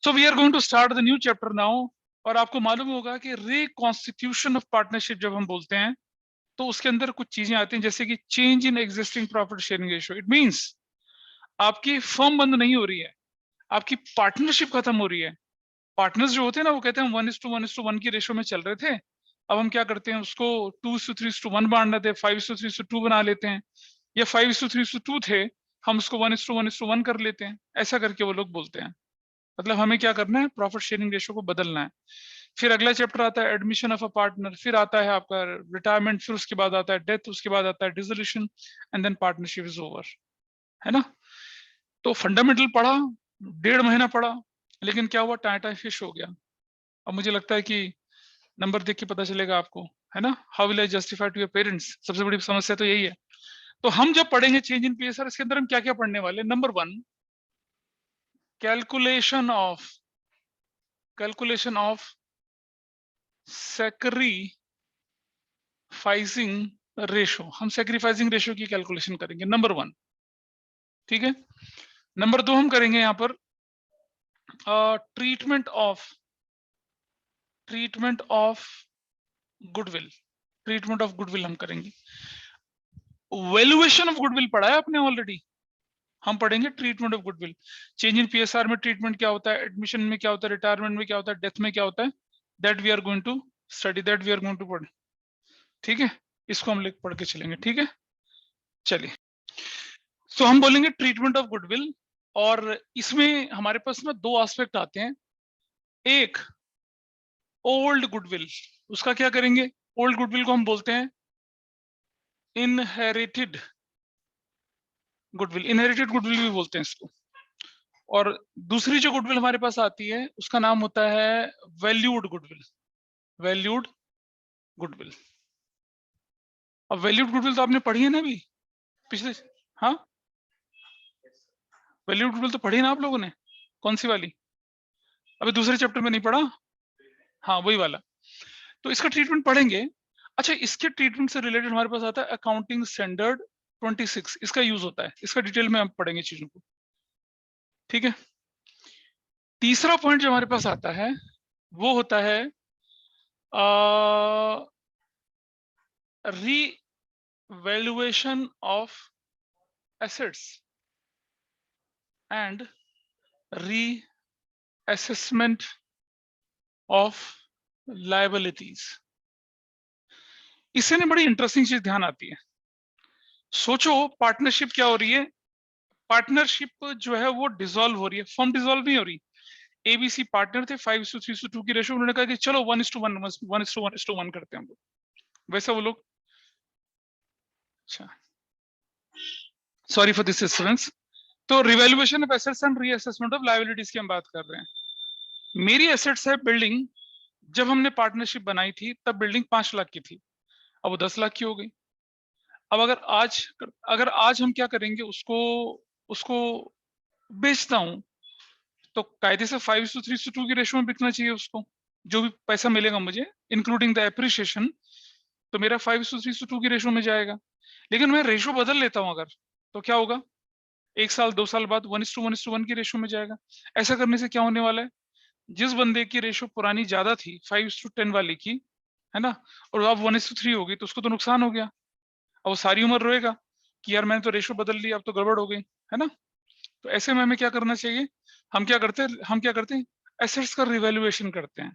So we are going to start the new chapter now. और आपको मालूम होगा कि रिकॉन्स्टिट्यूशन ऑफ पार्टनरशिप जब हम बोलते हैं तो उसके अंदर कुछ चीजें आती हैं, जैसे कि change in existing profit sharing ratio. It means आपकी फर्म बंद नहीं हो रही है, आपकी पार्टनरशिप खत्म हो रही है। पार्टनर्स जो होते हैं ना, वो कहते हैं हम 1:1:1 की रेशियो में चल रहे थे, अब हम क्या करते हैं, उसको 2:3:1 बांट देते हैं, 5:3:2 बना लेते हैं, या 5:3:2 थे, हम उसको 1:1:1 कर लेते हैं। ऐसा करके वो लोग बोलते हैं। मतलब हमें क्या करना है, प्रॉफिट शेयरिंग रेशियो को बदलना है। फिर अगला चैप्टर आता है एडमिशन ऑफ अ पार्टनर, फिर आता है आपका रिटायरमेंट, फिर उसके बाद आता है डेथ, उसके बाद आता है dissolution, and then partnership is over, है ना। तो फंडामेंटल पढ़ा, 1.5 महीना पढ़ा, लेकिन क्या हुआ, टाटा फिश हो गया। अब मुझे लगता है कि नंबर देख के पता चलेगा आपको, है ना। How will I justify to your parents, सबसे बड़ी समस्या तो यही है। तो हम जब पढ़ेंगे चेंज इन पीएसआर, इसके अंदर हम क्या क्या पढ़ने वाले। Number 1, calculation of sacrificing ratio. हम सैक्रिफाइसिंग रेशो की कैलकुलेशन करेंगे, नंबर 1, ठीक है। नंबर 2 हम करेंगे यहाँ पर treatment of goodwill. Treatment of goodwill हम करेंगे। वैल्यूएशन ऑफ गुडविल पढ़ा है आपने ऑलरेडी, हम पढ़ेंगे treatment of goodwill. Change in PSR में ट्रीटमेंट क्या होता है, एडमिशन में क्या होता है, रिटायरमेंट में क्या होता है, डेथ में क्या होता है, that we are going to study, that we are going to पढ़, ठीक है। इसको हम लोग पढ़ के चलेंगे, ठीक है। चलिए, तो हम बोलेंगे ट्रीटमेंट ऑफ गुडविल, और इसमें हमारे पास ना 2 एस्पेक्ट आते हैं। एक ओल्ड गुडविल, उसका क्या करेंगे, ओल्ड गुडविल को हम बोलते हैं इनहेरिटेड गुडविल, इनहेरिटेड गुडविल भी बोलते हैं इसको। और दूसरी जो गुडविल हमारे पास आती है उसका नाम होता है वैल्यूड गुडविल, वैल्यूड गुडविल। अब वैल्यूड गुडविल तो आपने पढ़ी है ना अभी पिछले, हाँ, वैल्यूड गुडविल तो पढ़ी ना आप लोगों ने, कौन सी वाली, अभी दूसरे चैप्टर में नहीं पढ़ा, हाँ वही वाला। तो इसका ट्रीटमेंट पढ़ेंगे। अच्छा, इसके ट्रीटमेंट से रिलेटेड हमारे पास आता है अकाउंटिंग स्टैंडर्ड 26, इसका यूज होता है, इसका डिटेल में हम पढ़ेंगे चीजों को, ठीक है। तीसरा पॉइंट जो हमारे पास आता है वो होता है revaluation of assets and reassessment of liabilities. इससे ना बड़ी इंटरेस्टिंग चीज ध्यान आती है। सोचो पार्टनरशिप क्या हो रही है, पार्टनरशिप जो है वो डिसॉल्व हो रही है, फर्म डिसॉल्व नहीं हो रही। एबीसी पार्टनर थे, 5:3:2 की रेशो, उन्होंने कहा कि चलो 1:1 करते हैं हम लोग, वैसा वो लोग, अच्छा सॉरी फॉर दिस डिस्टर्बेंस। तो revaluation of assets and reassessment of liabilities की हम बात कर रहे हैं। मेरी एसेट्स है बिल्डिंग, जब हमने पार्टनरशिप बनाई थी तब बिल्डिंग 5 लाख की थी, अब वो 10 लाख की हो गई। अब अगर आज हम क्या करेंगे, उसको उसको बेचता हूं, तो कायदे से 5:3:2 की रेशो में बिकना चाहिए उसको, जो भी पैसा मिलेगा मुझे इंक्लूडिंग द एप्रिसिएशन, तो मेरा 5:3:2 की रेशो में जाएगा। लेकिन मैं रेशो बदल लेता हूं अगर, तो क्या होगा, 1 साल 2 साल बाद 1:1 की रेशो में जाएगा। ऐसा करने से क्या होने वाला है, जिस बंदे की रेशो पुरानी ज्यादा थी 5:10 वाली की, है ना, और अब 1:3 हो गई, तो उसको तो नुकसान हो गया। अब वो सारी उम्र रोएगा कि यार मैंने तो रेशो बदल ली, अब तो गड़बड़ हो गई, है ना। तो ऐसे में हमें क्या करना चाहिए, हम क्या करते हैं एसेट्स का रिवैल्यूएशन करते हैं।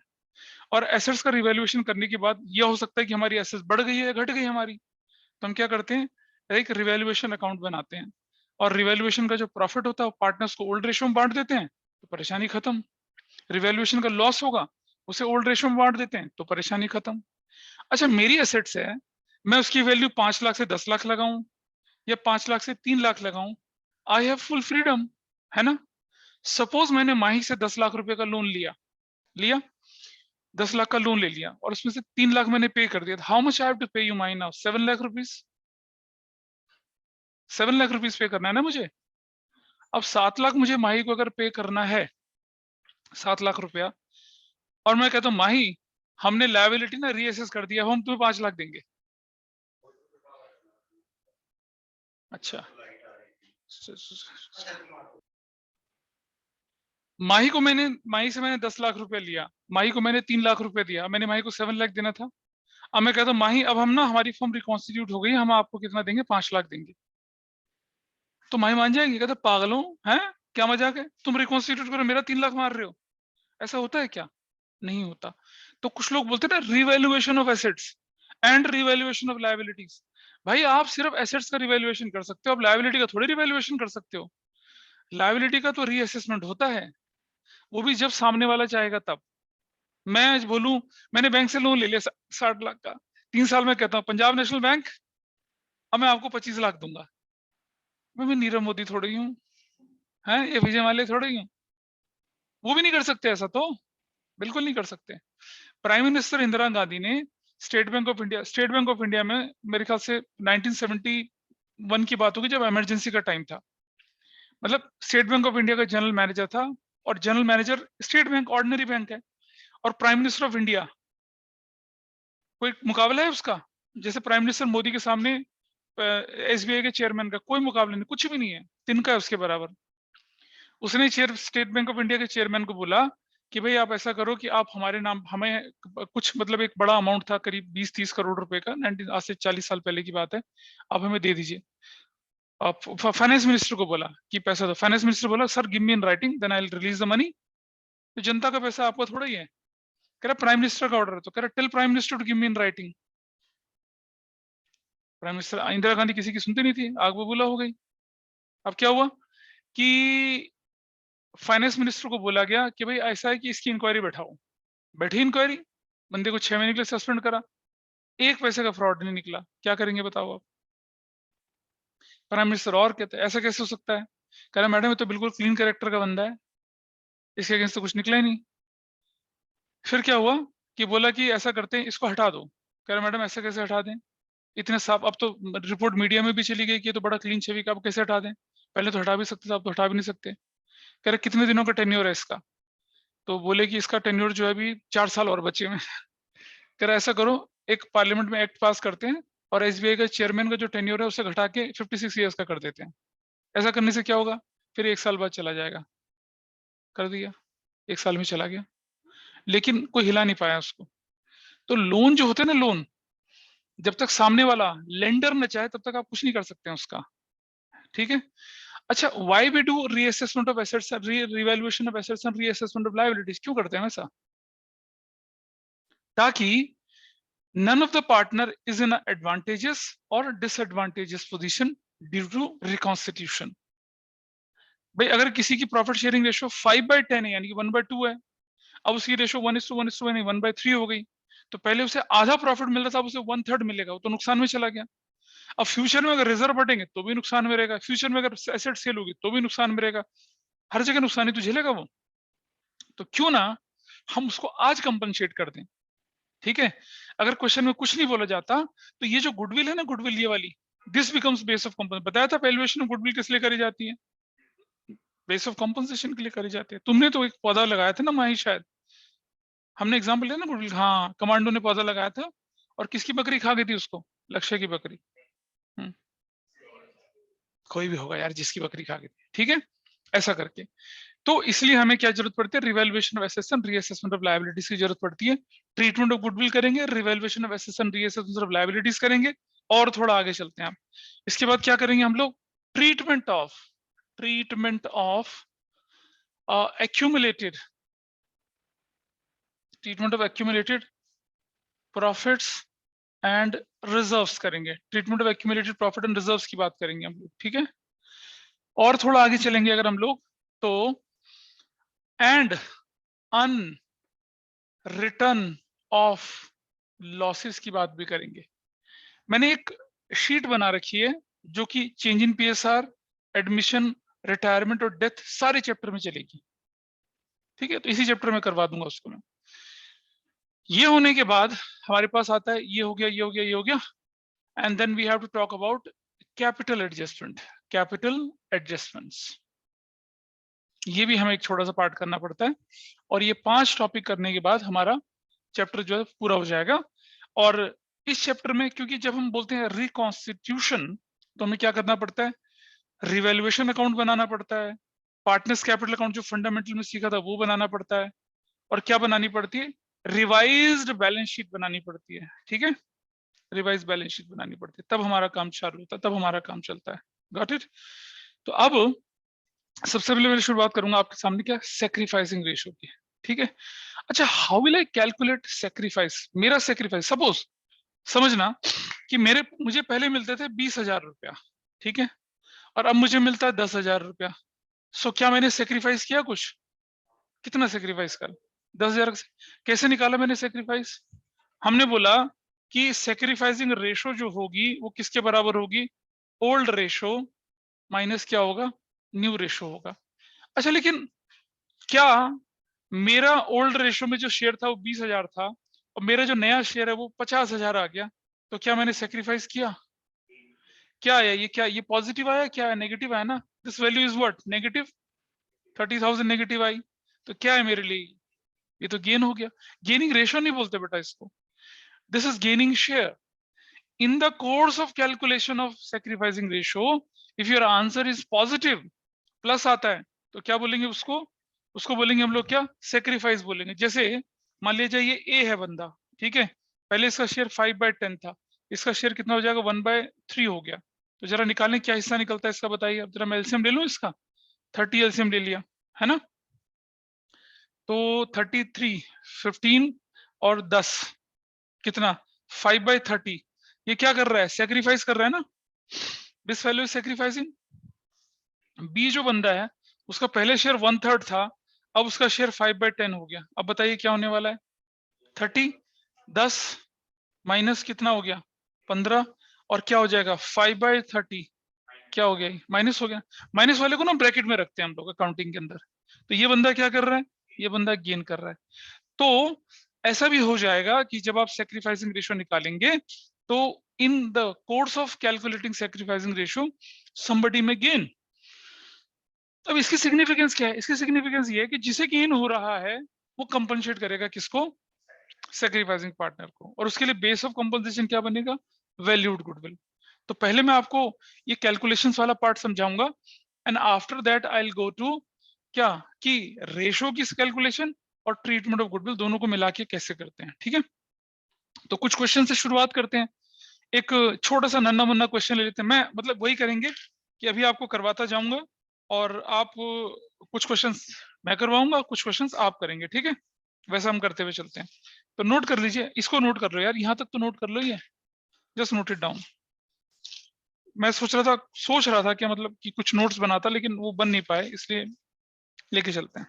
और एसेट्स का रिवैल्यूएशन करने के बाद यह हो सकता है कि हमारी एसेट्स बढ़ गई है या घट गई हमारी, तो हम क्या करते हैं, एक रिवैल्यूएशन अकाउंट बनाते हैं। और रिवैल्यूएशन का जो प्रॉफिट होता है वो पार्टनर्स को ओल्ड रेशो में बांट देते हैं, तो परेशानी खत्म। रिवैल्यूएशन का लॉस होगा, उसे ओल्ड रेशो में बांट देते हैं, तो परेशानी खत्म। अच्छा, मेरी एसेट्स है, मैं उसकी वैल्यू 5 लाख से 10 लाख लगाऊं या 5 लाख से 3 लाख लगाऊं, आई हैव फुल फ्रीडम, है ना। सपोज मैंने माही से 10 लाख रुपए का लोन लिया लिया 10 लाख का लोन ले लिया, और उसमें से 3 लाख मैंने पे कर दिया। How much I have to pay you Mahi now, 7 lakh rupees, 7 lakh rupees pay करना है ना मुझे। अब 7 लाख मुझे माही को अगर पे करना है, 7 लाख रुपया, और मैं कहता हूँ माही हमने लायबिलिटी ना रीअसेस कर दिया, हम तुम्हें 5 लाख देंगे। अच्छा, माही से मैंने 10 लाख रुपए लिया, माही को मैंने 3 लाख रुपए दिया, मैंने माही को 7 लाख देना था। अब मैं कहता हूँ माही अब हम ना हमारी फर्म रिकॉन्स्टिट्यूट हो गई, हम आपको कितना देंगे, 5 लाख देंगे। तो माही मान जाएंगे, कहते पागलों हैं, क्या मजाक है, तुम रिकॉन्स्टिट्यूट करो, मेरा 3 लाख मार रहे हो। ऐसा होता है क्या? नहीं होता। तो कुछ लोग बोलते हैं ना revaluation of assets and revaluation of liabilities. भाई आप सिर्फ एसेट्स का रिवैल्यूएशन कर सकते हो, आप लायबिलिटी का थोड़ी रिवैल्यूएशन कर सकते हो। लायबिलिटी का तो रीअसेसमेंट होता है, वो भी जब सामने वाला चाहेगा तब। मैं आज बोलूं मैंने बैंक से लोन ले लिया 60 लाख का, 3 साल में कहता हूँ पंजाब नेशनल बैंक अब मैं आपको 25 लाख दूंगा, मैं भी नीरव मोदी थोड़ी हूँ, है ये विजय माल्या थोड़ी हूँ। वो भी नहीं कर सकते ऐसा, तो बिल्कुल नहीं कर सकते। प्राइम मिनिस्टर इंदिरा गांधी ने स्टेट बैंक ऑफ इंडिया में मेरे ख्याल से 1971 की बात होगी, जब इमरजेंसी का टाइम था। मतलब स्टेट बैंक ऑफ इंडिया का जनरल मैनेजर था, और general manager state bank ordinary bank है, और प्राइम मिनिस्टर ऑफ इंडिया, कोई मुकाबला है उसका? जैसे प्राइम मिनिस्टर मोदी के सामने एसबीआई के चेयरमैन का कोई मुकाबला नहीं, कुछ भी नहीं है, तिनका है उसके बराबर। उसने स्टेट बैंक ऑफ इंडिया के चेयरमैन को बोला कि भाई आप ऐसा करो कि आप हमारे नाम हमें कुछ, मतलब एक बड़ा अमाउंट था करीब 20-30 करोड़ रुपए का, 19 आज से 40 साल पहले की बात है, आप हमें दे दीजिए। आप फाइनेंस मिनिस्टर को बोला कि पैसा दो, फाइनेंस मिनिस्टर बोला sir give me in writing then I will release the money. तो जनता का पैसा आपको थोड़ा ही है। कह रहा प्राइम मिनिस्टर का ऑर्डर है, तो कह रहा tell prime minister to give me in writing. Prime minister Indira Gandhi किसी की सुनती नहीं थी, आग बबूला हो गई। अब क्या हुआ कि फाइनेंस मिनिस्टर को बोला गया कि भाई ऐसा है कि इसकी इंक्वायरी बैठाओ। बैठी इंक्वायरी, बंदे को 6 महीने के लिए सस्पेंड करा, एक पैसे का फ्रॉड नहीं निकला। क्या करेंगे बताओ आप? प्राइम मिनिस्टर और कहते हैं ऐसा कैसे हो सकता है? कह रहा मैडम ये तो बिल्कुल क्लीन कैरेक्टर का बंदा है, इसके अगेंस्ट तो कुछ निकला ही नहीं। फिर क्या हुआ कि बोला कि ऐसा करते हैं इसको हटा दो। कह रहा मैडम ऐसा कैसे हटा दें, इतने साफ, अब तो रिपोर्ट मीडिया में भी चली गई कि ये तो बड़ा क्लीन छवि का, आप कैसे हटा दें, पहले तो हटा भी सकते थे, अब तो हटा भी नहीं सकते। कह रहे कितने दिनों का टेन्योर है इसका? तो बोले कि इसका टेन्योर जो है अभी 4 साल और बचे हुए हैं। कह रहा ऐसा करो, एक पार्लियामेंट में एक्ट पास करते हैं और एसबीआई का चेयरमैन का जो टेन्योर है उसे घटा के 56 ईयर्स का कर देते हैं। ऐसा करने से क्या होगा, फिर 1 साल बाद चला जाएगा। कर दिया, 1 साल में चला गया, लेकिन कोई हिला नहीं पाया उसको। तो लोन जो होते हैं ना, लोन जब तक सामने वाला लेंडर न चाहे तब तक आप कुछ नहीं कर सकते हैं उसका। ठीक है। अच्छा, why we do reassessment of assets, revaluation of assets and reassessment of liabilities, क्यों करते हैं ऐसा? ताकि none of the partner is in an advantageous or disadvantageous position due to reconstitution। भाई अगर किसी की प्रॉफिट शेयरिंग रेशियो 5/10 है, यानी कि 1/2 है, अब उसकी रेशियो 1:1 नहीं 1/3 हो गई, तो पहले उसे आधा प्रॉफिट मिल रहा था, अब उसे 1/3 मिलेगा, वो तो नुकसान में चला गया। अब फ्यूचर में अगर रिजर्व बढ़ेंगे तो भी नुकसान में रहेगा, फ्यूचर में अगर एसेट सेल होगी तो भी नुकसान में रहेगा, हर जगह नुकसान ही तो झेलेगा वो। तो क्यों ना हम उसको आज कंपनसेट कर दें। ठीक है। अगर क्वेश्चन में कुछ नहीं बोला जाता तो ये जो गुडविल है ना, गुडविल ये वाली, दिस बिकम्स बेस ऑफ कंपन, बताया था वैल्यूएशन ऑफ गुडविल किस लिए करी जाती है? बेस ऑफ कंपनसेशन के लिए करी जाती है। तुमने तो एक पौधा लगाया था ना माही, शायद हमने एग्जाम्पल लिया ना गुडविल, हाँ कमांडो ने पौधा लगाया था और किसकी बकरी खा गई थी उसको? लक्ष्य की बकरी। कोई भी होगा यार जिसकी बकरी खा गई थी, ठीक है, ऐसा करके। तो इसलिए हमें क्या जरूरत पड़ती है? Revaluation of assets and reassessment of liabilities की जरूरत पड़ती है। ट्रीटमेंट ऑफ गुडविल करेंगे, revaluation of assets and reassessment of liabilities करेंगे, और थोड़ा आगे चलते हैं हम। इसके बाद क्या करेंगे हम लोग? Treatment of accumulated treatment of accumulated profits and reserves करेंगे। Treatment of accumulated profit and reserves की बात करेंगे हम लोग, ठीक है। और थोड़ा आगे चलेंगे अगर हम लोग तो and an return of losses की बात भी करेंगे। मैंने एक शीट बना रखी है जो कि change in PSR, admission, retirement और डेथ सारे चैप्टर में चलेगी, ठीक है। तो इसी चैप्टर में करवा दूंगा उसको मैं। ये होने के बाद हमारे पास आता है, ये हो गया, ये हो गया, ये हो गया, and then we have to talk about capital adjustment, capital adjustments. ये भी हमें एक छोटा सा पार्ट करना पड़ता है, और ये 5 टॉपिक करने के बाद हमारा चैप्टर जो है पूरा हो जाएगा। और इस चैप्टर में क्योंकि जब हम बोलते हैं रिकॉन्स्टिट्यूशन तो हमें क्या करना पड़ता है? रिवैल्यूएशन अकाउंट बनाना पड़ता है, पार्टनर्स कैपिटल अकाउंट जो फंडामेंटल में सीखा था वो बनाना पड़ता है, और क्या बनानी पड़ती है, रिवाइज्ड बैलेंस शीट बनानी पड़ती है। ठीक है, रिवाइज बैलेंस शीट बनानी पड़ती है, तब हमारा काम चालू होता है, तब हमारा काम चलता है। Got it. तो अब सबसे पहले मैं शुरुआत करूंगा आपके सामने क्या, सेक्रीफाइसिंग रेशियो की। ठीक है, अच्छा how will I calculate sacrifice, मेरा सेक्रीफाइस, सपोज समझना कि मुझे पहले मिलते थे 20,000 रुपया, ठीक है, और अब मुझे मिलता है 10,000 रुपया। सो क्या मैंने सेक्रीफाइस किया कुछ, कितना सेक्रीफाइस कर, 10,000 कैसे निकाला मैंने सेक्रीफाइस, हमने बोला कि सेक्रीफाइसिंग रेशो जो होगी वो किसके बराबर होगी, ओल्ड रेशो माइनस क्या होगा, न्यू रेशो होगा। अच्छा लेकिन क्या मेरा ओल्ड रेशो में जो शेयर था वो 20,000 था और मेरा जो नया शेयर है वो 50,000 आ गया, तो क्या मैंने सेक्रीफाइस किया, क्या आया ये, क्या ये पॉजिटिव आया, क्या है नेगेटिव आया ना, this value is what, negative, 30,000 negative आई, तो क्या है मेरे लिए, ये तो गेन हो गया। गेनिंग रेशो नहीं बोलते बेटा इसको, this is gaining share. In the course of calculation of sacrificing ratio, if your answer is positive, plus आता है, तो क्या बोलेंगे उसको, उसको बोलेंगे हम लोग क्या, सेक्रीफाइस बोलेंगे। जैसे मान लीजिए ये ए है बंदा, ठीक है, पहले इसका शेयर 5/10 था, इसका शेयर कितना हो जाएगा, 1/3 हो गया। तो जरा निकालें क्या हिस्सा निकलता है इसका, बताइए। अब जरा मैं एलसीएम ले लूं इसका, 30 एलसीएम ले लिया है ना, तो 33, 15 और 10 कितना, 5/30, ये क्या कर रहा है, सेक्रीफाइस कर रहा है ना, this value is sacrificing. B जो बंदा है उसका पहले शेयर 1/3 था, अब उसका शेयर 5/10 हो गया। अब बताइए क्या होने वाला है, 30, 10 माइनस कितना हो गया, 15, और क्या हो जाएगा 5/30, क्या हो गया, माइनस हो गया। माइनस वाले को ना ब्रैकेट में रखते हैं हम लोग अकाउंटिंग के अंदर। तो ये बंदा क्या कर रहा है, ये बंदा गेन कर रहा है। तो ऐसा भी हो जाएगा कि जब आप सेक्रीफाइसिंग रेशियो निकालेंगे तो in the course of calculating sacrificing ratio somebody में गेन। अब इसकी सिग्निफिकेंस क्या है, इसकी सिग्निफिकेंस ये है कि जिसे गेन हो रहा है वो कंपनसेट करेगा किसको, सेक्रीफाइसिंग पार्टनर को, और उसके लिए बेस ऑफ कंपनसेशन क्या बनेगा, वैल्यूड गुडविल। तो पहले मैं आपको ये कैलकुलेशंस वाला पार्ट समझाऊंगा, and after that I will go to क्या, कि रेशो की कैलकुलेशन और ट्रीटमेंट ऑफ गुडविल दोनों को मिला के कैसे करते हैं। ठीक है, तो कुछ क्वेश्चन से शुरुआत करते हैं। एक छोटा सा नन्ना मुन्ना क्वेश्चन ले लेते हैं, मैं मतलब वही करेंगे कि अभी आपको करवाता जाऊंगा और आप कुछ क्वेश्चंस मैं करवाऊंगा, कुछ क्वेश्चंस आप करेंगे, ठीक है, वैसा हम करते हुए चलते हैं। तो नोट कर लीजिए, इसको नोट कर लो यार, यहाँ तक तो नोट कर लो, ये जस्ट नोट इट डाउन। मैं सोच रहा था कि मतलब कि कुछ नोट्स बनाता, लेकिन वो बन नहीं पाए, इसलिए लेके चलते हैं।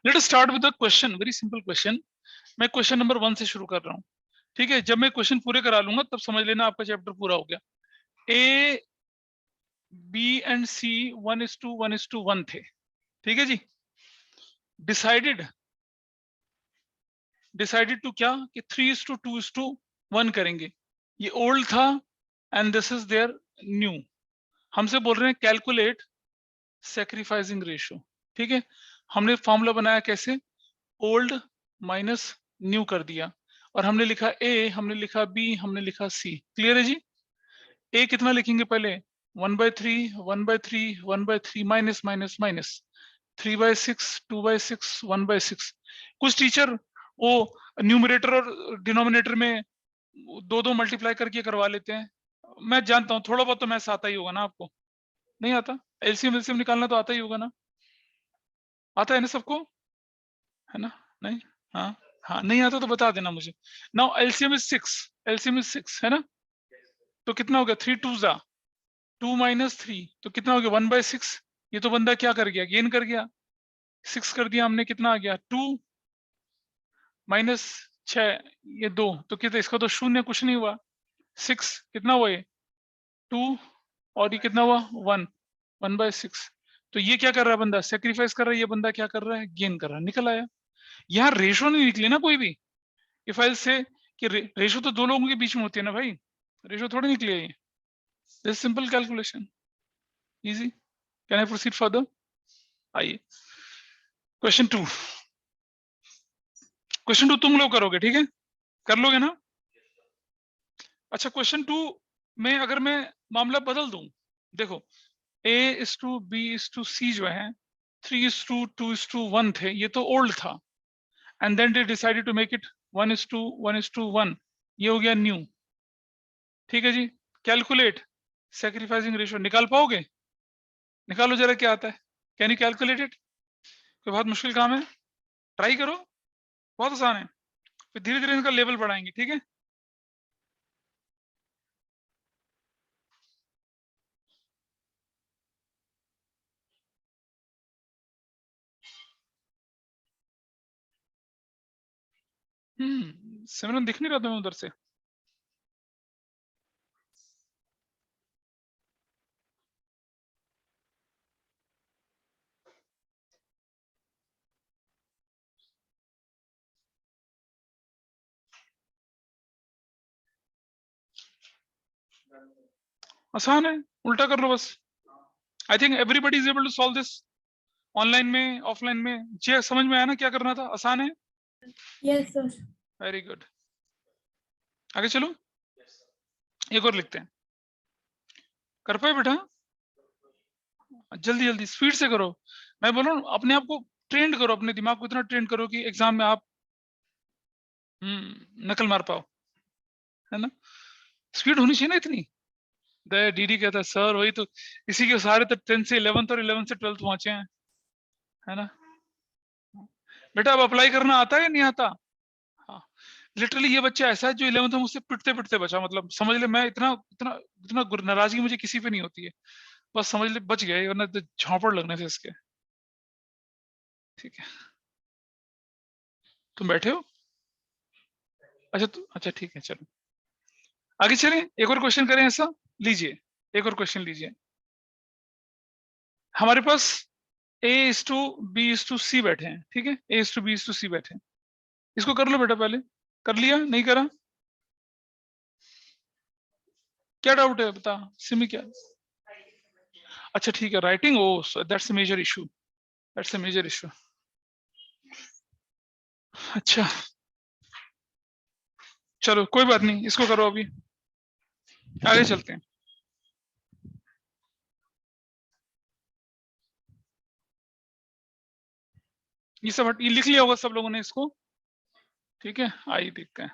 Let us start with the question, very simple question. मैं क्वेश्चन नंबर 1 से शुरू कर रहा हूँ, ठीक है, जब मैं क्वेश्चन पूरे करा लूंगा तब समझ लेना आपका चैप्टर पूरा हो गया। ए बी एंड सी 1:1:1 थे, ठीक है जी। डिसाइडेड टू क्या, कि 3:2:1 करेंगे। ये ओल्ड था and this is their new. हमसे बोल रहे हैं कैलकुलेट सेक्रीफाइसिंग रेशियो, ठीक है। हमने फॉर्मूला बनाया कैसे, ओल्ड माइनस न्यू कर दिया, और हमने लिखा ए, हमने लिखा बी, हमने लिखा सी। क्लियर है जी। ए कितना लिखेंगे पहले, 1/3, 1/3, 1/3, माइनस माइनस माइनस, 3/6, 2/6, 1/6। कुछ टीचर वो न्यूमरेटर और डिनोमिनेटर में दो दो मल्टीप्लाई करके करवा लेते हैं। मैं जानता हूँ थोड़ा बहुत तो मैथ्स आता ही होगा ना आपको, नहीं आता, एलसीएम एलसीएम निकालना तो आता ही होगा ना, आता है ना सबको, है ना, नहीं, हाँ हाँ, नहीं आता तो बता देना मुझे। Now LCM is 6, LCM is 6 है ना, तो कितना हो गया, 3 2 2 माइनस 3, तो कितना हो गया 1/6। ये तो बंदा क्या कर गया, गेन कर गया, 6 कर दिया हमने, कितना आ गया 2 माइनस 6, ये 2, तो कितना, इसका तो शून्य कुछ नहीं हुआ, 6 कितना हुआ, ये 2, और ये कितना हुआ 1, 1/6। तो ये क्या कर रहा है बंदा, सेक्रीफाइस कर रहा है, ये बंदा क्या कर रहा है, गेन कर रहा है, निकल आया। यहाँ रेशो नहीं निकली ना कोई भी, इफ आई से कि रेशो तो दो लोगों के बीच में होती है ना भाई, रेशो थोड़ी निकली है ये, this simple calculation, easy. Can I proceed further, आइए क्वेश्चन 2। क्वेश्चन 2 तुम लोग करोगे, ठीक है, कर लोगे ना। अच्छा क्वेश्चन 2 में अगर मैं मामला बदल दूं, देखो A:B:C जो है 3:2:1 थे, ये तो ओल्ड था, and then they decided to make it 1:1:1, ये हो गया न्यू। ठीक है जी, कैलकुलेट सैक्रिफाइसिंग रेशियो, निकाल पाओगे? निकालो जरा, क्या आता है, कैन यू कैलकुलेट इट? कोई बहुत मुश्किल काम है? ट्राई करो, बहुत आसान है, फिर धीरे धीरे इनका लेवल बढ़ाएंगे। ठीक है, सिमरन दिख नहीं रहा तुम्हें उधर से? आसान है, उल्टा कर लो बस। I think everybody is able to solve this, online में ऑफलाइन में। जे समझ में आया ना क्या करना था? आसान है। Yes sir. वेरी गुड, आगे चलो, एक और लिखते हैं। कर पाए बेटा? जल्दी जल्दी स्पीड से करो। मैं बोल रहा हूँ अपने आप को ट्रेंड करो, अपने दिमाग को इतना ट्रेंड करो कि एग्जाम में आप नकल मार पाओ, है ना? स्पीड होनी चाहिए ना इतनी। डीडी कहता है सर वही तो, इसी के सारे तो 10 से 11th और 11th से 12th पहुंचे हैं, है ना? बेटा अब अप्लाई करना आता है या नहीं आता? हाँ, लिटरली ये बच्चा ऐसा है जो 11th में मुझसे पिटते पिटते बचा, मतलब समझ ले, मैं इतना इतना इतना नाराजगी मुझे किसी पे नहीं होती है, बस समझ ले बच गए, वरना तो झापड़ लगने से इसके। ठीक है, तुम बैठे हो? अच्छा अच्छा ठीक है, चलो आगे चलें, एक और क्वेश्चन करें ऐसा। लीजिए, एक और क्वेश्चन लीजिए। हमारे पास A:B:C बैठे हैं, ठीक है, A:B:C बैठे हैं। इसको कर लो बेटा, पहले कर लिया नहीं करा? क्या डाउट है बता सिमी, क्या? अच्छा ठीक है, writing, oh that's a major issue, that's a major issue. अच्छा चलो कोई बात नहीं, इसको करो अभी, आगे चलते हैं। ये सब ये लिख लिया होगा सब लोगों ने इसको, ठीक है, आइए देखते हैं।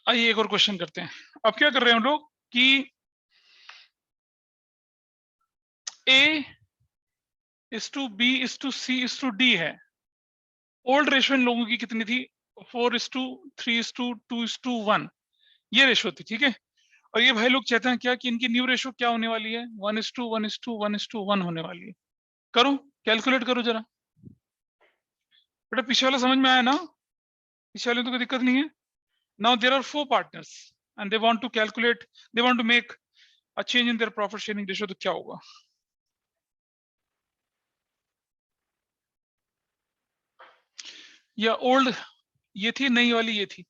आइए एक और क्वेश्चन करते हैं। अब क्या कर रहे हैं हम लोग कि A:B:C:D है। ओल्ड रेशियो इन लोगों की कितनी थी? 4:3:2:1, ये रेशियो थी, ठीक है। और ये भाई लोग चाहते हैं क्या कि इनकी न्यू रेशियो क्या होने वाली है? 1:1:1:1 होने वाली है। करो, कैलकुलेट करो जरा। बेटा पीछे वाला समझ में आया ना? पीछे वाले तो कोई दिक्कत नहीं है। Now there are 4 partners and they want to calculate, they want to make a change in their profit sharing ratio, तो क्या होगा? या ओल्ड ये थी, नई वाली ये थी।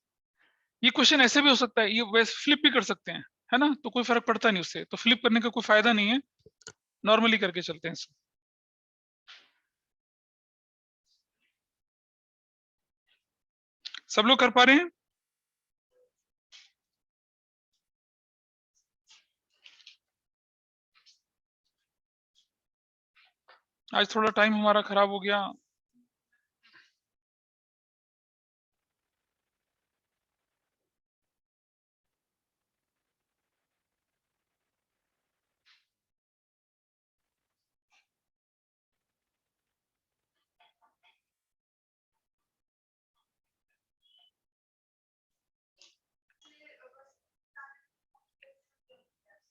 ये क्वेश्चन ऐसे भी हो सकता है, ये वैसे फ्लिप भी कर सकते हैं, है ना? तो कोई फर्क पड़ता नहीं उससे, तो फ्लिप करने का कोई फायदा नहीं है, नॉर्मली करके चलते हैं इसको। सब लोग कर पा रहे हैं? आज थोड़ा टाइम हमारा खराब हो गया।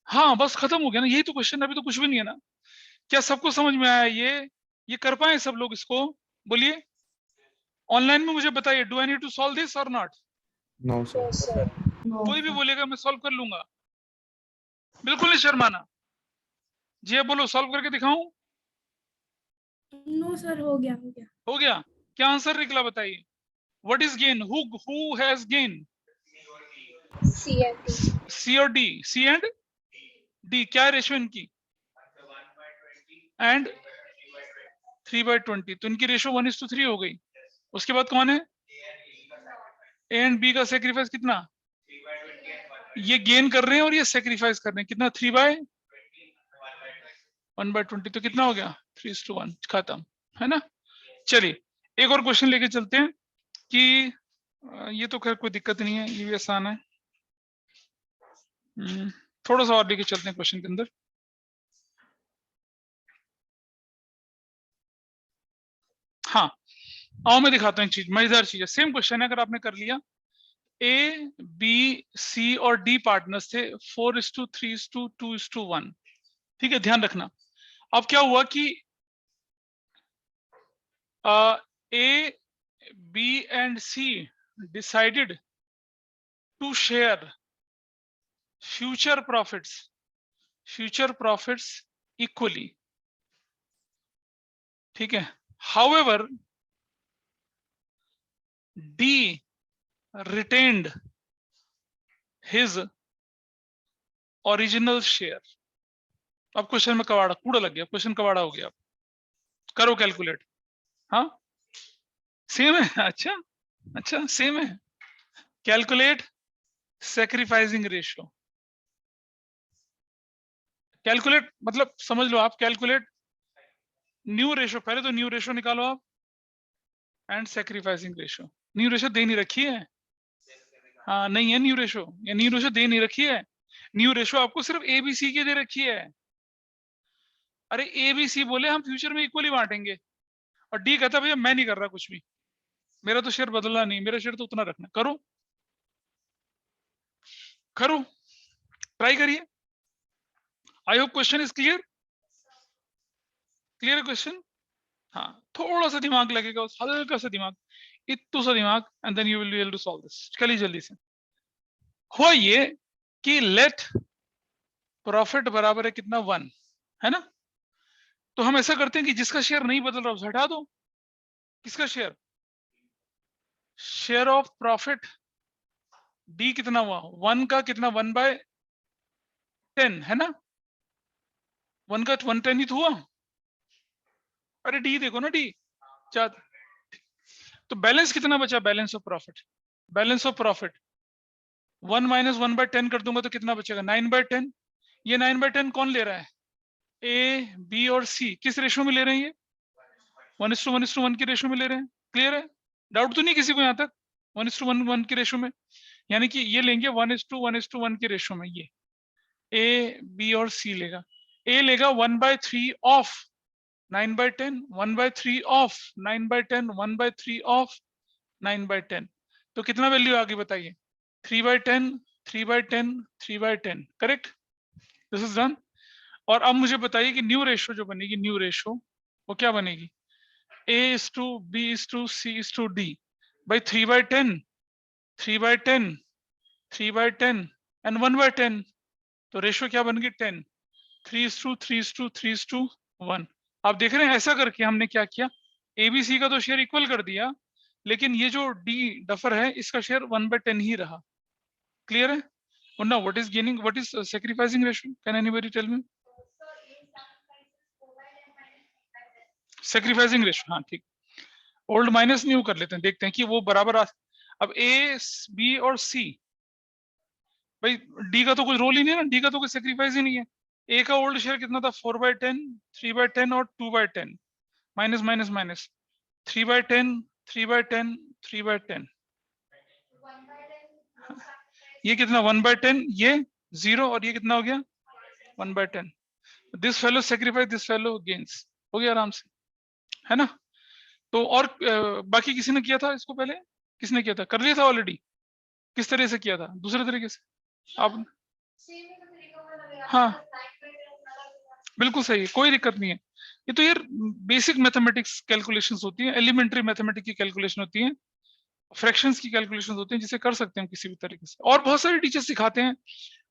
हाँ बस खत्म हो गया ना, यही तो क्वेश्चन, अभी तो कुछ भी नहीं है ना। क्या सबको समझ में आया ये कर पाए सब लोग इसको? बोलिए ऑनलाइन में, मुझे बताइए, do I need to solve this और नॉट? No sir. नो कोई भी बोलेगा मैं सॉल्व कर लूंगा, बिल्कुल नहीं शर्माना। जी आप बोलो, सॉल्व करके दिखाऊं? नो सर, हो गया हो गया। हो गया? क्या आंसर निकला बताइए? What is gain? Who has gain? C and D. C और डी? सी एंड डी क्या रेशियो इनकी? एंड 3/20, तो इनकी रेशियो 1:3 हो गई। उसके बाद कौन है? ए एंड बी का सेक्रीफाइस कितना? ये गेन कर रहे हैं और ये सेक्रीफाइस कर रहे हैं। कितना 3/1/20, तो कितना हो गया 3:1, खत्म, है ना। चलिए एक और क्वेश्चन लेके चलते हैं कि ये तो खैर कोई दिक्कत नहीं है, ये भी आसान है। थोड़ा सा और लेके चलते हैं क्वेश्चन के अंदर। हाँ आओ मैं दिखाता हूँ एक चीज, मजेदार चीज है। सेम क्वेश्चन है, अगर आपने कर लिया ए बी सी और डी पार्टनर्स थे 4:3:2:1, ठीक है, ध्यान रखना। अब क्या हुआ कि A B and C decided to share future profits equally, ठीक है। However D retained his original share। अब क्वेश्चन में कवाड़ा कूड़ा लग गया, क्वेश्चन कवाड़ा हो गया। करो कैलकुलेट। हाँ सेम है, अच्छा अच्छा सेम है। Calculate sacrificing ratio. कैलकुलेट मतलब समझ लो आप, कैलकुलेट न्यू रेशियो, पहले तो न्यू रेशियो निकालो आप and sacrificing ratio. New ratio दे नहीं रखी है, हाँ नहीं है न्यू रेशियो, या न्यू रेशियो दे नहीं रखी है। न्यू रेशियो आपको सिर्फ एबीसी की दे रखी है। अरे एबीसी बोले हम फ्यूचर में इक्वली बांटेंगे, और डी कहता भैया मैं नहीं कर रहा कुछ भी, मेरा तो शेयर बदलना नहीं, मेरा शेयर तो उतना रखना। करो करो ट्राई करिए। I hope question is clear. Clear question. हाँ थोड़ा सा दिमाग लगेगा, हल्का सा दिमाग, इतना सा दिमाग, and then you will be able to solve this. चलिए जल्दी से। हुआ ये कि लेट प्रॉफिट बराबर है कितना 1, है ना। तो हम ऐसा करते हैं कि जिसका शेयर नहीं बदल रहा उसे हटा दो। किसका share? Share of profit D कितना हुआ 1 का, कितना 1/10, है ना। 1 का 1/10 ही तो हुआ। अरे डी देखो ना, डी चार। तो बैलेंस कितना बचा? बैलेंस ऑफ प्रॉफिट, 1 - 1/10 कर दूंगा तो कितना बचेगा 9/10। ये 9/10 कौन ले रहा है? ए बी और सी। किस रेशो में ले रहे हैं? ये 1:1:1 की रेशो में ले रहे हैं। क्लियर है? डाउट तो नहीं किसी को यहाँ तक? 1:1:1 की रेशो में, यानी कि ये लेंगे 1:1:1 की रेशो में। ये ए बी और सी लेगा। ए लेगा 1/3 ऑफ 9/10, 1/3 ऑफ 9/10, 1/3 ऑफ 9/10। तो कितना वैल्यू आ गई बताइए? 3/10, 3/10, 3/10। Correct, this is done. और अब मुझे बताइए कि न्यू रेशो जो बनेगी, न्यू रेशो वो क्या बनेगी? A:B:C:D by 3/10, 3/10, 3/10 and 1/10। तो रेशो क्या बन गई? 10। 3:3:3:1। आप देख रहे हैं ऐसा करके हमने क्या किया, एबीसी का तो शेयर इक्वल कर दिया, लेकिन ये जो डी डफर है इसका शेयर 1/10 ही रहा। क्लियर है? वरना what is gaining, what is sacrificing ratio? Can anybody tell me? Sacrificing ratio, हाँ ठीक। ओल्ड माइनस न्यू कर लेते हैं, देखते हैं कि वो बराबर अब ए बी और सी, भाई डी का तो कुछ रोल ही नहीं है ना, डी का तो कोई सेक्रीफाइस ही नहीं है। ए का ओल्ड शेयर कितना था? 4/10, 3/10 और 2/10। Minus minus minus 3/10, 3/10, 3/10। ये कितना 1/10, ये 0, और ये कितना हो गया 1/10। This fellow sacrifice, this fellow gains. हो गया आराम से, है ना। तो और बाकी किसी ने किया था इसको पहले? किसने किया था? कर लिया था ऑलरेडी? किस तरह से किया था? दूसरे तरीके से आप? हाँ बिल्कुल सही है, कोई दिक्कत नहीं है। ये तो यार बेसिक मैथमेटिक्स कैलकुलेशंस होती हैं, एलिमेंट्री मैथमेटिक्स की कैलकुलेशन होती है, फ्रैक्शंस की कैलकुलेशन होती हैं, जिसे कर सकते हैं किसी भी तरीके से। और बहुत सारे टीचर सिखाते हैं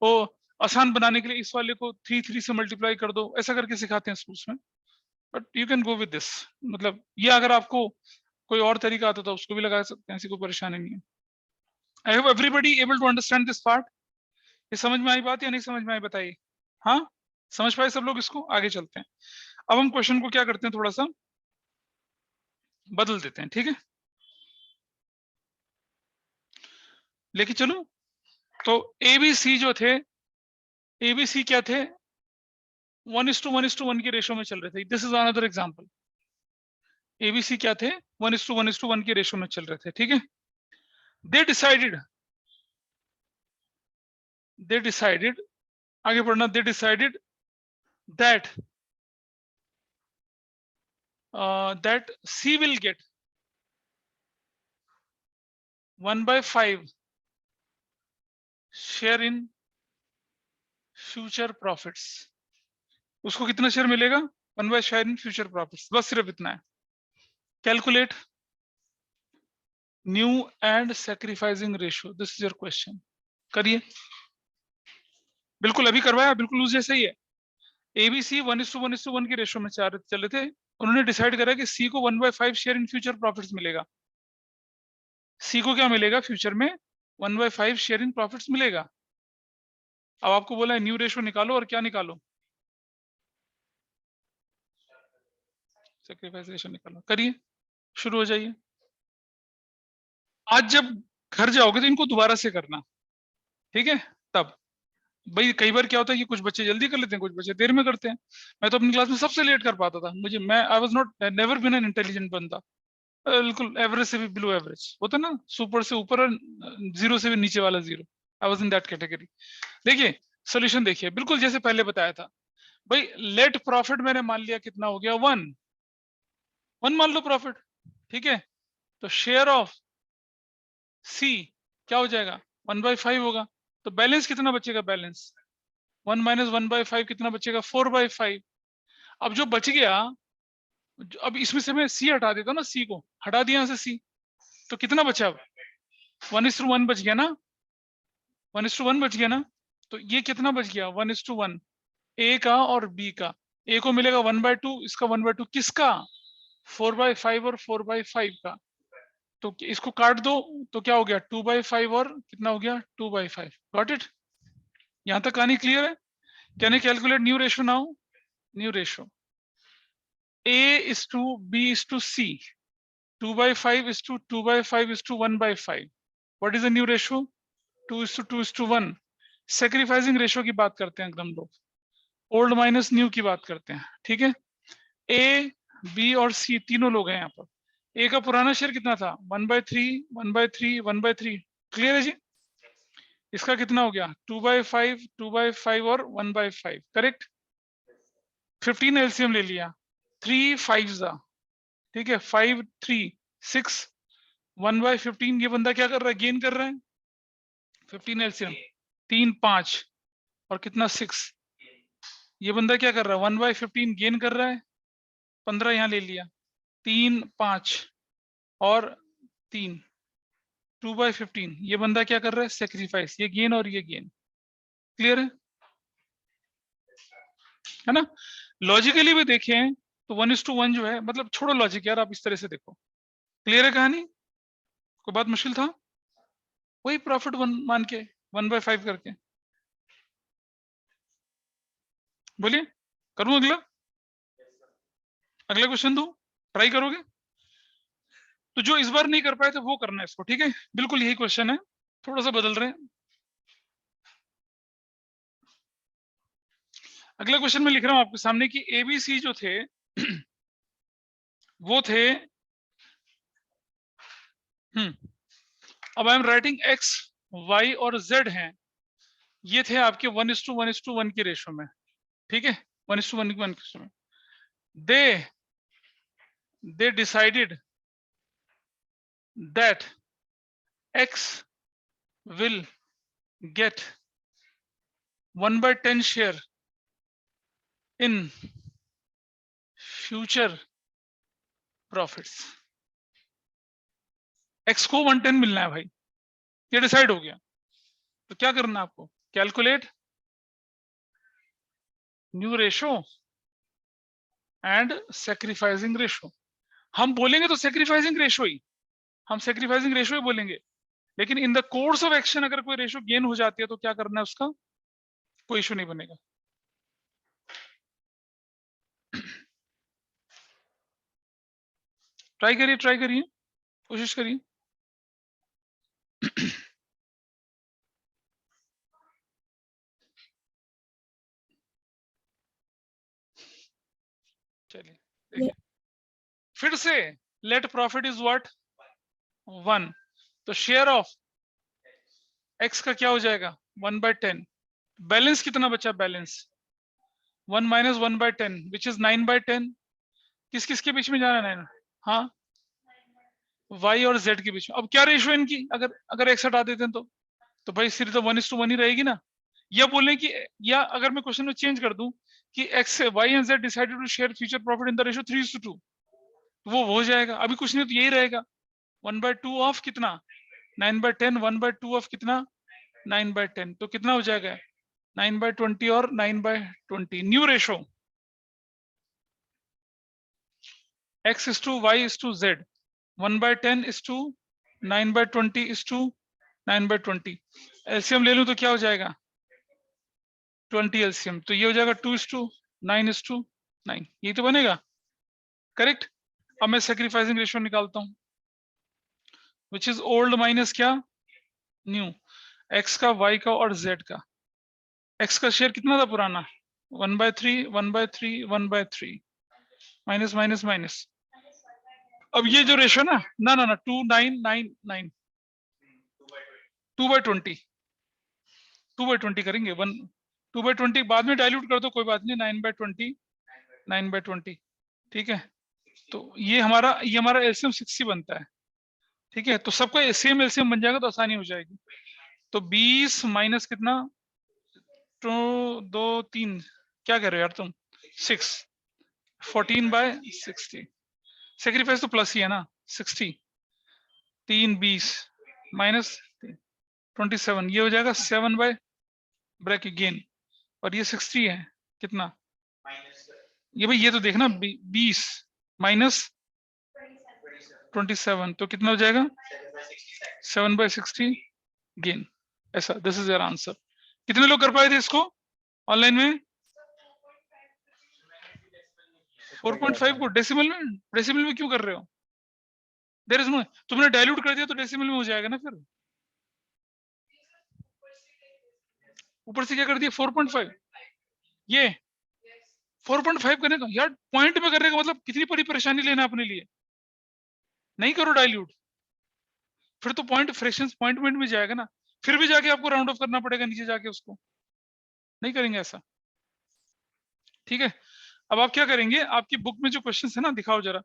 वो आसान बनाने के लिए, इस वाले को 3 से मल्टीप्लाई कर दो, ऐसा करके सिखाते हैं स्कूल्स में। But you can go with this, मतलब ये अगर आपको कोई और तरीका आता तो उसको भी लगा सकते हैं, ऐसी कोई परेशानी नहीं है। I hope everybody able to understand this part. ये समझ में आई बात या नहीं समझ में आई बताइए? हाँ समझ पाए सब लोग इसको? आगे चलते हैं। अब हम क्वेश्चन को क्या करते हैं, थोड़ा सा बदल देते हैं, ठीक है? लेके चलो। तो एबीसी जो थे, एबीसी क्या थे, 1:1:1 की रेशो में चल रहे थे। This is another example. ABC क्या थे, 1:1:1 की रेशो में चल रहे थे, ठीक है। दे डिसाइडेड, आगे पढ़ना, they decided that that C will get 1/5 share in future profits। उसको कितना शेयर मिलेगा, 1/5 शेयर इन फ्यूचर प्रॉफिट्स, बस सिर्फ इतना है। Calculate new and sacrificing ratio, this is your question. करिए, बिल्कुल अभी करवाया, बिल्कुल उस जैसे ही है। एबीसी 1:1:1 की रेशियो में चल रहे थे। उन्होंने डिसाइड करा कि सी को 1/5 शेयर इन फ्यूचर प्रॉफिट्स मिलेगा। सी को क्या मिलेगा फ्यूचर में, 1/5 शेयर इन प्रॉफिट्स मिलेगा। अब आपको बोला है न्यू रेशियो निकालो, और क्या निकालो, सैक्रिफाइस रेशियो निकालो। करिए, शुरू हो जाइए। आज जब घर जाओगे तो इनको दोबारा से करना, ठीक है। तब भाई कई बार क्या होता है कि कुछ बच्चे जल्दी कर लेते हैं, कुछ बच्चे देर में करते हैं। मैं तो अपनी क्लास में सबसे लेट कर पाता था। मैं I was not never been an intelligent बंदा, बिल्कुल एवरेज से भी बिलो एवरेज होता ना, सुपर से ऊपर और जीरो से भी नीचे वाला zero. I was in that category. देखिए सोल्यूशन देखिए, बिल्कुल जैसे पहले बताया था। भाई लेट प्रॉफिट मैंने मान लिया कितना हो गया, 1 मान लो प्रॉफिट, ठीक है। तो शेयर ऑफ सी क्या हो जाएगा, 1/5 होगा। तो बैलेंस कितना बचेगा, बैलेंस 1 - 1/5 कितना बचेगा, 4/5। अब जो बच गया, अब इसमें से मैं सी हटा देता हूँ ना, सी को हटा दिया यहाँ से सी, तो कितना बचा, अब 1:1 बच गया ना, 1:1 बच गया ना। तो ये कितना बच गया, 1:1 ए का और बी का। ए को मिलेगा 1/2, इसका 1/2, किसका, 4/5 और 4/5 का। तो इसको काट दो, तो क्या हो गया, 2/5 और कितना हो गया, 2/5। गॉट इट, यहां तक कहानी क्लियर है। Can you calculate new ratio now, new ratio A:B:C, 2/5:2/5:1/5। What is the new ratio, 2:2:1। Sacrificing ratio की बात करते हैं हम लोग, ओल्ड माइनस न्यू की बात करते हैं, ठीक है। ए, बी और सी तीनों लोग हैं यहाँ पर। ए का पुराना शेयर कितना था, 1/3 1/3 1/3, क्लियर है जी। इसका कितना हो गया, 2/5 2/5 और 1/5, करेक्ट। 15 एलसीएम ले लिया, 3 5 ठीक है, 5 3 6, 1/15। ये बंदा क्या कर रहा है, गेन कर रहा है। 15 एलसीएम 3 5 और कितना 6। ये बंदा क्या कर रहा है, 1/15 गेन कर रहा है। 15 यहाँ ले लिया, 3 5 और 3, 2/15। ये बंदा क्या कर रहा है, सेक्रीफाइस, ये गेन और ये गेन, क्लियर है ना। लॉजिकली भी देखें तो 1:1 जो है, मतलब छोड़ो लॉजिक यार, आप इस तरह से देखो, क्लियर है कहानी, कोई बात मुश्किल था, वही प्रॉफिट 1 मान के 1/5 करके। बोलिए, करूं अगला, अगला क्वेश्चन दूं, ट्राई करोगे। तो जो इस बार नहीं कर पाए थे वो करना है इसको, ठीक है। बिल्कुल यही क्वेश्चन है, थोड़ा सा बदल रहे हैं। अगला क्वेश्चन में लिख रहा हूं आपके सामने कि एबीसी जो थे वो थे, अब I am writing X Y और जेड हैं, ये थे आपके 1:1:1 की रेशो में, ठीक है, 1:1 की रेशो में। They decided that x will get 1/10 share in future profits. X को 110 मिलना है भाई, ये डिसाइड हो गया। तो क्या करना है आपको, calculate new ratio and sacrificing ratio. हम बोलेंगे तो सेक्रीफाइसिंग रेशो ही, हम सेक्रीफाइसिंग रेशो ही बोलेंगे, लेकिन in the course of action अगर कोई रेशो गेन हो जाती है तो क्या करना है, उसका कोई इशू नहीं बनेगा। ट्राई करिए, ट्राई करिए, कोशिश करिए। चलिए देखिए, फिर से लेट प्रॉफिट इज व्हाट 1, तो शेयर ऑफ एक्स का क्या हो जाएगा 1/10। बैलेंस कितना बचा, बैलेंस 1 माइनस 1/10 विच इज 9/10। किस किस के बीच में जाना है 9? हाँ, y और z के बीच में। अब क्या रेशियो इनकी, अगर x हटा देते हैं तो भाई सिर्फ तो 1:1 ही रहेगी ना। या बोले कि, या अगर मैं क्वेश्चन में चेंज कर दूं कि x y and z decided to share future profit in the ratio 3:2, वो हो जाएगा। अभी कुछ नहीं तो यही रहेगा 1/2 ऑफ कितना 9/10, 1/2 ऑफ कितना 9/10, तो कितना हो जाएगा 9/20 और 9/20। New ratio x is to y is to z, 1/10 is to 9/20 is to 9/20। LCM ले लूं तो क्या हो जाएगा 20 एलसीएम, तो ये हो जाएगा 2:9:9, यही तो बनेगा, करेक्ट। अब मैं सेक्रीफाइसिंग रेशियो निकालता हूं, विच इज ओल्ड माइनस क्या न्यू, x का, y का और z का। x का शेयर कितना था पुराना 1/3, 1/3, 1/3, माइनस माइनस माइनस। अब ये जो रेशियो ना 2:9:9, 2/20, 2/20 करेंगे, 2/20 बाद में डाइल्यूट कर दो कोई बात नहीं, 9/20, 9/20, ठीक है। तो ये हमारा एलसीएम 60 बनता है, ठीक है। तो सबका सेम एलसीएम बन जाएगा तो आसानी हो जाएगी। तो 20 माइनस कितना 2, 2, 3, क्या कर रहे हो यार तुम 6, 14/60। सेक्रीफाइस तो प्लस ही है ना, 60, 3 20 माइनस 27, ये हो जाएगा 7 बाय ब्रैकेट गेन, और ये 60 है कितना, ये भाई ये तो देखना 20 माइनस 27, तो कितना हो जाएगा 7/60 गेन। ऐसा, दिस इज योर आंसर। कितने लोग कर पाए थे इसको ऑनलाइन में? 4.5 को डेसिमल में क्यों कर रहे हो? देयर इज नो, तुमने डाइल्यूट कर दिया तो डेसिमल में हो जाएगा ना। फिर ऊपर से क्या कर दिया 4.5, ये 4.5 करने का यार, पॉइंट में करने का मतलब कितनी बड़ी परेशानी लेना अपने लिए। नहीं करो डाइल्यूट, फिर तो पॉइंट फ्रैक्शंस पॉइंट में जाएगा ना, फिर भी जाके आपको राउंड ऑफ करना पड़ेगा नीचे जाके, उसको नहीं करेंगे ऐसा, ठीक है। अब आप क्या करेंगे, आपकी बुक में जो क्वेश्चंस है ना दिखाओ जरा,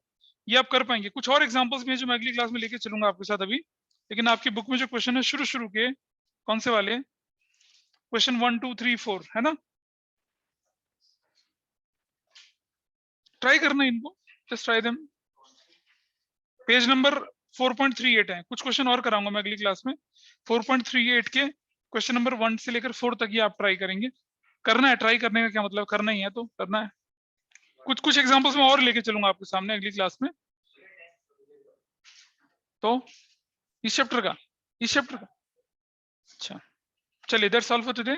ये आप कर पाएंगे। कुछ और एग्जांपल्स भी हैं जो मैं अगली क्लास में लेके चलूंगा आपके साथ अभी, लेकिन आपकी बुक में जो क्वेश्चन है शुरू के कौन से वाले, क्वेश्चन 1 2 3 4 है ना, ट्राई करना इनको, just try them. Page number 4.38 है, कुछ क्वेश्चन और कराऊंगा मैं अगली क्लास में। 4.38 के क्वेश्चन नंबर 1 से लेकर 4 तक ही आप ट्राई करेंगे। करना है, ट्राई करने का क्या मतलब, करना ही है तो करना है। कुछ एग्जांपल्स में और लेके चलूंगा आपके सामने अगली क्लास में। तो इस चैप्टर का अच्छा, चलिए दैट्स ऑल फॉर टुडे।